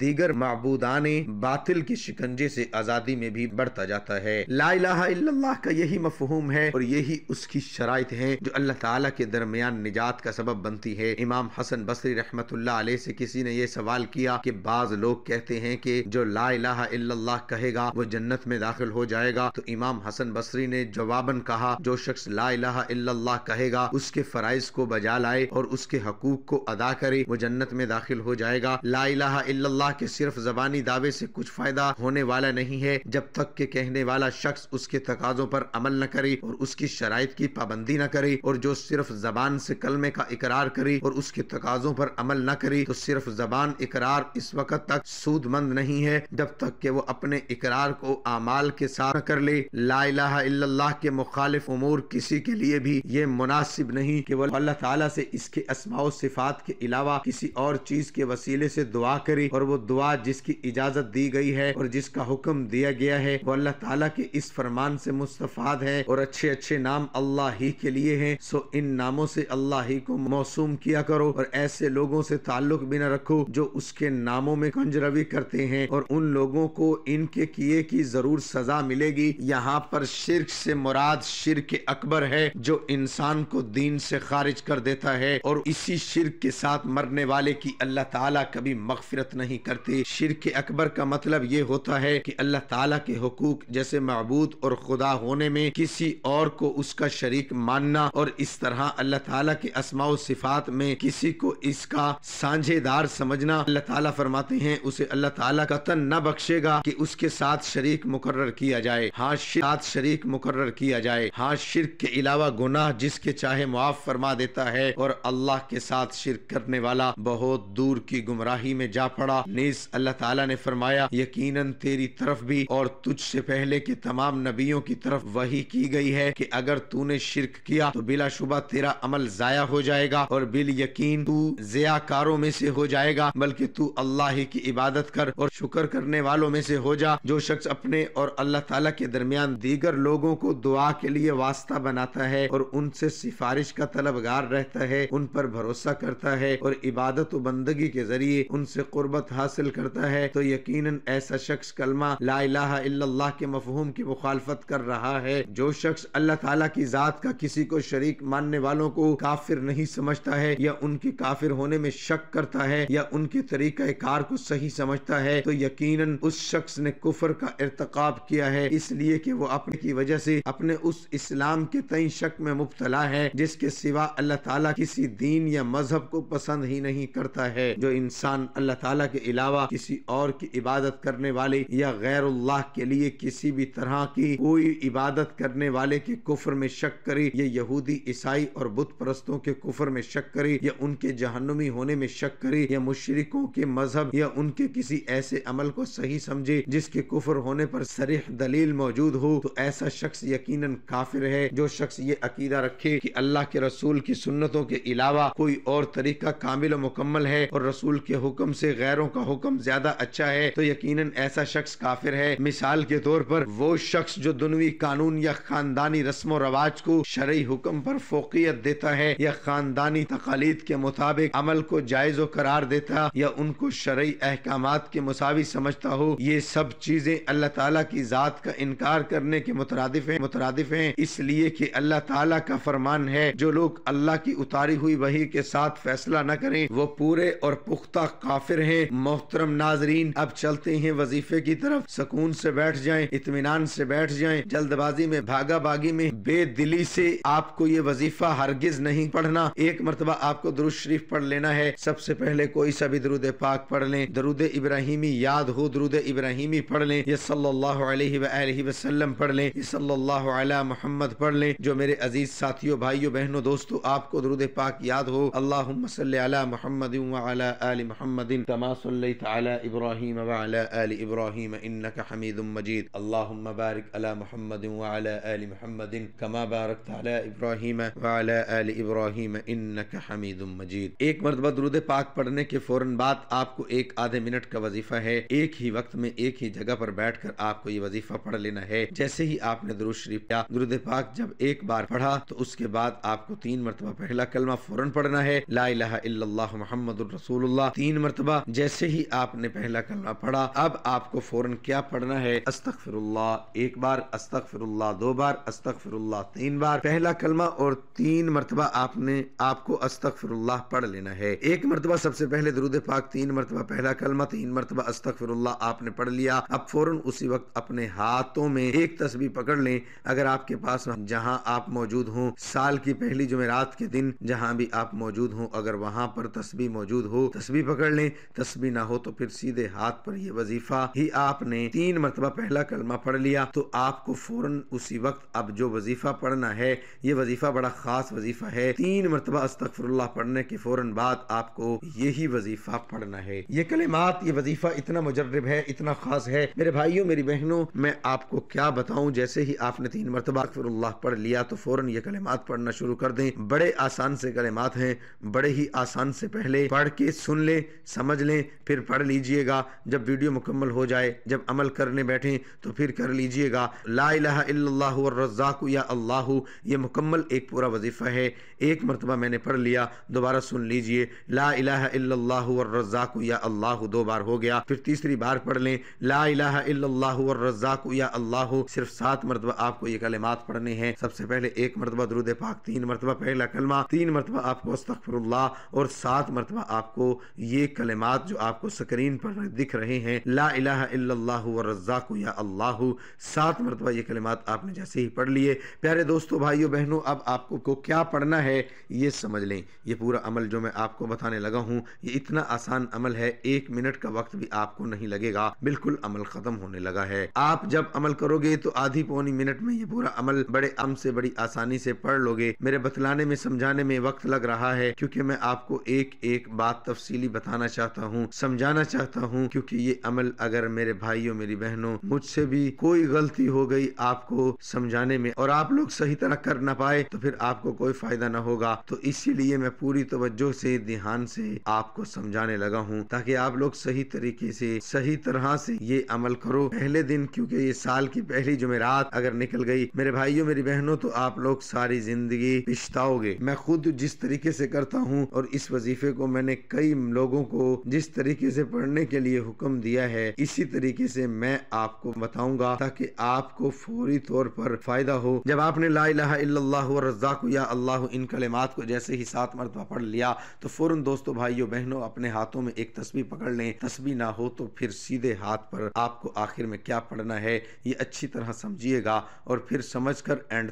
دیگر معبودان باطل کے شکنجے سے آزادی میں بھی بڑھتا جاتا ہے۔ لا الہ الا اللہ کا یہی مفہوم ہے اور یہی اس کی شرائط ہیں جو اللہ تعالیٰ کے درمیان نجات کا سبب بنتی ہے۔ امام حسن بصری رحمت اللہ علیہ سے کسی نے یہ سوال کیا کہ بعض لوگ کہتے ہیں کہ جو لا الہ الا اللہ کہے گا وہ جنت میں داخل ہو جائے گا، تو امام حسن بصری نے جواباً کہا جو شخص لا الہ الا اللہ کہے گا اس کے فرائض کو بجا لائے اور اس کے حقوق کو ادا کرے وہ جنت میں داخل ہو جائے گا۔ لا الہ الا اللہ کے صرف زبانی دعوے سے کچھ فائدہ ہونے والا نہیں ہے جب تک کہ کہنے والا شخص اس کے تقاضوں پر عمل نہ کرے اور اس کی شرائط کی پابندی نہ کرے، اور جو صرف زبان سے کلمے کا اقرار کرے اور اس کے تقاضوں پر عمل نہ کرے تو صرف زبان اقرار اس وقت تک سود مند نہیں ہے جب تک کہ وہ اپنے اقرار کو اعمال کے ساتھ کر لے۔ لا الہ الا اللہ کے مخالف امور کسی کے لیے بھی یہ مناسب نہیں کہ وہ اللہ تعالیٰ سے اس کے اسماء و صفات کے علاوہ کسی اور چیز کے وسیلے سے دعا کرے، اور وہ دعا جس کی اجازت دی گئی ہے اور جس کا حکم دیا گیا ہے وہ اللہ تعالیٰ کے اس فرمان سے مستفاد ہے، اور اچھے اچھے نام اللہ ہی کے لیے ہیں، سو ان ناموں سے اللہ ہی کو موسوم کیا کرو اور ایسے لوگوں سے تعلق بھی نہ رکھو جو اس کے ناموں میں کنجروی کرتے ہیں، اور ان لوگوں کو ان کے کیے کی ضرور سزا ملے گی۔ یہاں پر شرک سے مراد شرک اکبر ہے جو انسان کو دین سے خارج کر دیتا ہے، اور اسی شرک کے ساتھ مرنے والے کی اللہ تعالیٰ کبھی مغفرت نہیں کرتے۔ شرک اکبر کا مطلب یہ ہوتا ہے کہ اللہ تعالیٰ کے حقوق جیسے معبود اور خدا ہونے میں کسی اور کو اس کا شریک ماننا، اور اس طرح اللہ تعالیٰ کے اسماء و صفات میں کسی کو اس کا سانجھے دار سمجھنا۔ اللہ تعالیٰ فرماتے ہیں اسے اللہ تعالیٰ قطعاً نہ بخشے گا کہ اس کے ساتھ شریک مقرر کیا جائے۔ ہاں ساتھ شریک مقرر کیا جائے، ہاں شرک کے علاوہ گناہ جس کے چاہے معاف فرما دیتا ہے، اور اللہ کے ساتھ شرک کرنے والا بہت دور کی گمراہی میں جا پڑا۔ نیز اللہ تعالیٰ نے فرمایا یقیناً تیری طرف بھی اور تجھ سے پہلے کے تمام نبیوں کی طرف وحی کی گئی ہے کہ اگر تو نے شرک کیا تو بلا شبہ تیرا عمل ضائع ہو جائے گا اور بال یقین تو ضیاء کاروں میں سے ہو جائے گا، بلکہ تو اللہ ہی کی عبادت کر اور شکر کرنے والوں میں سے ہو جا۔ جو شخص اپنے اور اللہ تعالیٰ کے درمیان دیگر لوگوں کو دعا کے لیے واسطہ بناتا ہے اور ان سے سفارش کا طلبگار رہتا ہے، ان پر بھروسہ کرتا ہے اور عبادت و بندگی کے ذریعے ان سے قربت حاصل کرتا ہے، تو یقیناً ایسا شخص کلمہ لا الہ الا اللہ کے مفہوم کی مخالفت کر رہا ہے۔ جو شخص اللہ تعالیٰ کی ذات کا کسی کو شریک ماننے والوں کو کافر نہیں سمجھتا ہے یا ان کے کافر ہونے میں شک کرتا ہے یا ان کے طریقہ کار کو صحیح سمجھتا ہے، تو یقیناً اس شخص نے کفر کا ارتکاب کیا ہے، اس لیے کہ وہ اپنے کی وجہ سے اپنے اس اسلام کے تئیں شک میں مبتلا ہے جس کے سوا اللہ تعالیٰ کسی دین یا مذہب کو پسند ہی نہیں کرتا ہے۔ جو انسان اللہ تعالیٰ کے علاوہ کسی اور کی عبادت کرنے والے یا غیر اللہ کے لیے کسی بھی طرح کی کوئی عبادت کرنے والے کے کفر میں شک کرے، یا یہودی عیسائی اور بت پرستوں کے کفر میں شک کرے، یا ان کے جہنمی ہونے میں شک کرے، یا مشرکوں کے مذہب یا ان کے کسی ایسے عمل کو صحیح سمجھے جس کے کفر ہونے پر صریح دلیل موجود ہو، تو ایسا شخص یقیناً کافر ہے۔ جو شخص یہ عقیدہ رکھے کہ اللہ کے رسول کی سنتوں کے علاوہ کوئی اور طریقہ کامل و مکمل ہے اور رسول کے حکم سے غیروں کا حکم زیادہ اچھا ہے، تو یقیناً ایسا شخص کافر ہے۔ مثال کے طور پر وہ شخص جو دنوی قانون یا خاندانی رسم و رواج کو شرعی حکم پر فوقیت دیتا ہے یا خاندانی تقالید کے مطابق عمل کو جائز و قرار دیتا یا ان کو شرعی احکامات کے مساوی سمجھتا ہو، یہ سب چیزیں اللہ تعالیٰ کی ذات کا انکار کرنے کے مترادف ہیں، اس لیے کہ اللہ تعالیٰ کا فرمان ہے جو لوگ اللہ کی اتاری ہوئی وحی کے ساتھ فیصلہ نہ کریں وہ پورے اور پختہ کافر ہیں۔ محترم ناظرین، اب چلتے ہیں وظیفے کی طرف۔ سکون سے بیٹھ جائیں، اطمینان سے بیٹھ جائیں، جلد بازی میں بھاگا باغی میں بے دلی سے آپ کو یہ وظیفہ ہرگز نہیں پڑھنا۔ ایک مرتبہ آپ کو درود شریف پڑھ لینا ہے۔ سب سے پہلے کوئی سا بھی درود پاک پڑھ لیں، درود ابراہیمی یاد ہو درود ابراہیمی پڑھ لیں، یا صلی اللہ علیہ وآلہ وسلم پڑھ لیں، یا صلی اللہ علی محمد پڑھ لیں۔ جو میرے عزیز ساتھیوں، بھائیوں، بہنوں، دوستوں، آپ کو درود پاک یاد ہو، اللہم صلی علی محمد وعلی آل محمد کما صلیت علی ابراہیم وعلی آل ابراہیم انک حمید مجید، اللہم بارک علی محمد وعلی آل محمد کما بارکت علی ابراہیم وعلی آل ابراہیم انک حمید مجید۔ ایک مرتبہ درود پاک پڑھنے کے فوراً بعد آپ کو ایک آدھے منٹ کا وظیفہ ہے، ایک ہی وقت میں ایک ہی جگہ پر بیٹھ کر آپ کو یہ وظیفہ پڑھ لینا ہے۔ جیسے ہی آپ نے درود شریف یا درود پاک جب ایک بار پڑھا تو اس کے بعد آپ کو 3 مرتبہ پہلا کلمہ فوراً پڑھنا ہے، لا الہ الا اللہ محمد الرسول اللہ 3 مرتبہ۔ جیسے ہی آپ نے پہلا کلمہ پڑھا اب آپ کو فوراً کیا پڑھنا ہے، استغفر اللہ 1 بار، استغفر اللہ 2 بار، استغفر اللہ 3 بار۔ پہلا کلمہ اور 3 مرتبہ آپ کو استغفر اللہ پڑھ لینا ہے۔ 1 مرتبہ سب سے پہلے درود پاک، 3 مرتبہ پہلا کلمہ، 3 مرتبہ استغفر اللہ آپ نے پڑھ لیا۔ اب فوراً اسی وقت اپنے ہاتھوں میں ایک تسبیح پکڑ لیں، اگر آپ کے پاس جہاں آپ موجود ہوں، سال کی پہلی جمعرات کے دن جہاں بھی آپ موجود ہوں، اگر وہاں پر تسبیح موجود ہو تسبیح پکڑ لیں، تسبیح نہ ہو تو پھر سیدھے ہاتھ پر یہ وظیفہ ہی آپ نے 3 مرتبہ پہلا کلمہ پڑھ لیا تو آپ کو فوراً اسی وقت اب جو وظیفہ پڑھنا ہے، یہ وظیفہ بڑا خاص وظیفہ ہے۔ 3 مرتبہ استغفر اللہ پڑھنے کے فوراً بعد آپ کو یہی وظیفہ پڑھنا ہے۔ یہ کلمات، یہ وظیفہ اتنا مجرب ہے، اتنا خاص ہے میرے بھائیوں میری بہنوں، میں آپ کو کیا بتاؤں۔ جیسے ہی آپ نے 3 مرتبہ استغفر اللہ پڑھ لیا تو فوراً یہ کلمات پڑھنا شروع کر دیں۔ بڑے آسان سے کلمات ہیں، بڑے ہی آسان سے پہلے پڑھ کے سن لیں، سمجھ لیں، پھر پڑھ لیجئے گا۔ جب ویڈیو مکمل ہو جائے، جب عمل کرنے بیٹھیں تو پھر کر لیجئے گا۔ لا الہ الا اللہ والرزاق یا اللہ، یہ مکمل ایک پورا وظیفہ ہے۔ 1 مرتبہ میں نے پڑھ لیا، دوبارہ سن لیجئے، لا الہ الا اللہ والرزاق یا اللہ 2 بار ہو گیا، پھر تیسری بار پڑھ لیں، لا الہ الا اللہ والرزاق یا اللہ، صرف 7 مرتبہ آپ کو یہ کلمات پڑھنے ہیں۔ سب سے پہلے 1 مرتبہ درود پاک، 3 مرتبہ پہلا کلمہ، 3 مرتبہ آپ کو استغفر اللہ اور 7 مرتبہ آپ کو یہ کلمات جو آپ کو سکرین پر دکھ رہے ہیں، لا الہ الا اللہ والرزاق یا اللہ، 7 مرتبہ یہ کلمات آپ نے جیسے ہی پڑھ لیے، پیارے دوستو بھائیو بہنوں، اب آپ کو کیا پڑھنا ہے یہ سمجھ لیں۔ یہ پورا عمل جو میں آپ کو بتانے لگا ہوں یہ اتنا آسان عمل ہے، 1 منٹ کا وقت بھی آپ کو نہیں لگے گا، بالکل عمل ختم ہونے لگا ہے۔ آپ جب عمل کرو گے تو آدھی پونی منٹ میں یہ پورا عمل بڑے سے بڑی آسانی سے پڑھ لو گے۔ میرے بتلانے میں سمجھانے میں وقت لگ رہا ہے کیونکہ میں آپ کو ایک ایک بات تفصیلی بتانا چاہتا ہوں، سمجھانا چاہتا ہوں، کیونکہ یہ عمل اگر میرے بھائیوں میری بہنوں مجھ سے بھی کوئی غلطی ہو گئی آپ کو سمجھانے میں اور آپ لوگ صحیح طرح کر نہ پائے تو پھر آپ کو کوئی فائدہ نہ ہوگا۔ تو اسی لیے میں پوری توجہ سے دھیان سے آپ کو سمجھانے لگا ہوں تاکہ آپ لوگ صحیح طریقے سے صحیح طرح سے یہ عمل کرو پہلے دن، کیونکہ یہ سال کی پہلی جمعرات اگر نکل گئی میرے بھائیوں میری بہنوں تو آپ لوگ ساری زندگی پچھتاؤ گے۔ میں خود جس طریقے سے کرتا ہوں اور اس وظیفے کو میں نے کئی لوگوں کو جس طریقے سے پڑھنے کے لیے حکم دیا ہے اسی طریقے سے میں آپ کو بتاؤں گا تاکہ آپ کو فوری طور پر فائدہ ہو۔ جب آپ نے لا الہ الا اللہ والرزاق یا اللہ ان کلمات کو جیسے ہی 7 مرتبہ پڑھ لیا تو فوراً دوستو بھائیوں بہنوں اپنے ہاتھوں میں ایک تسبیح پکڑ لیں، تسبیح نہ ہو تو پھر سیدھے ہاتھ پر آپ کو آخر میں کیا پڑھنا ہے یہ اچھی طرح سمجھیے گا اور پھر سمجھ کر اینڈ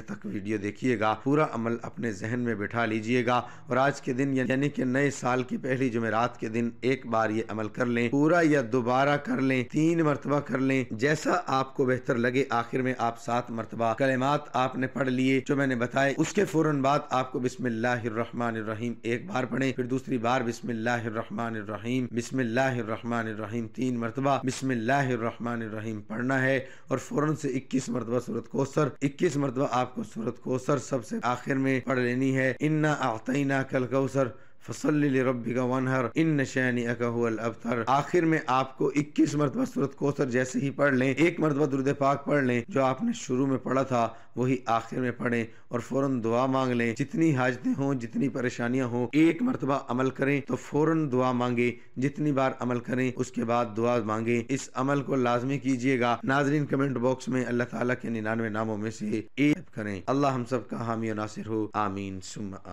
تک ویڈیو دیکھیے گا، پورا عمل اپنے ذہن میں بٹھا لیجئے گا اور آج کے دن یعنی کہ نئے سال کی پہلی جمعرات کے دن ایک بار یہ عمل کر لیں، پورا یا دوبارہ کر لیں، 3 مرتبہ کر لیں، جیسا آپ کو بہتر لگے۔ آخر میں آپ 7 مرتبہ کلمات آپ نے پڑھ لیے جو میں نے بتائے، اس کے فوراً بعد آپ کو بسم اللہ الرحمن الرحیم 1 بار پڑھیں، پھر دوسری بار بسم اللہ الرحمن الرحیم، بسم اللہ الرحمن الرحیم 3 مرتبہ بسم اللہ الرحمن الرحیم پڑھنا ہے اور فوراً سے 21 مرتبہ سورۃ کوثر، 21 مرتبہ آپ کو سورۃ کوثر سب سے آخر میں پڑھ لینی ہے، انا اعطیناک الکوثر فصلی لربک وانحر ان شانئک هو الابتر۔ آخر میں آپ کو 21 مرتبہ سورۃ کوثر جیسے ہی پڑھ لیں، 1 مرتبہ درود پاک پڑھ لیں، جو آپ نے شروع میں پڑھا تھا وہی آخر میں پڑھیں اور فوراً دعا مانگ لیں، جتنی حاجتیں ہوں جتنی پریشانیاں ہوں 1 مرتبہ عمل کریں تو فوراً دعا مانگیں، جتنی بار عمل کریں اس کے بعد دعا مانگیں، اس عمل کو لازمی کیجئے گا۔ ناظرین کمنٹ باکس میں اللہ تعالیٰ کے 99 ناموں میں سے ایک کریں۔ اللہ ہم سب کا حامی و ناصر ہو، آمین ثم آمین۔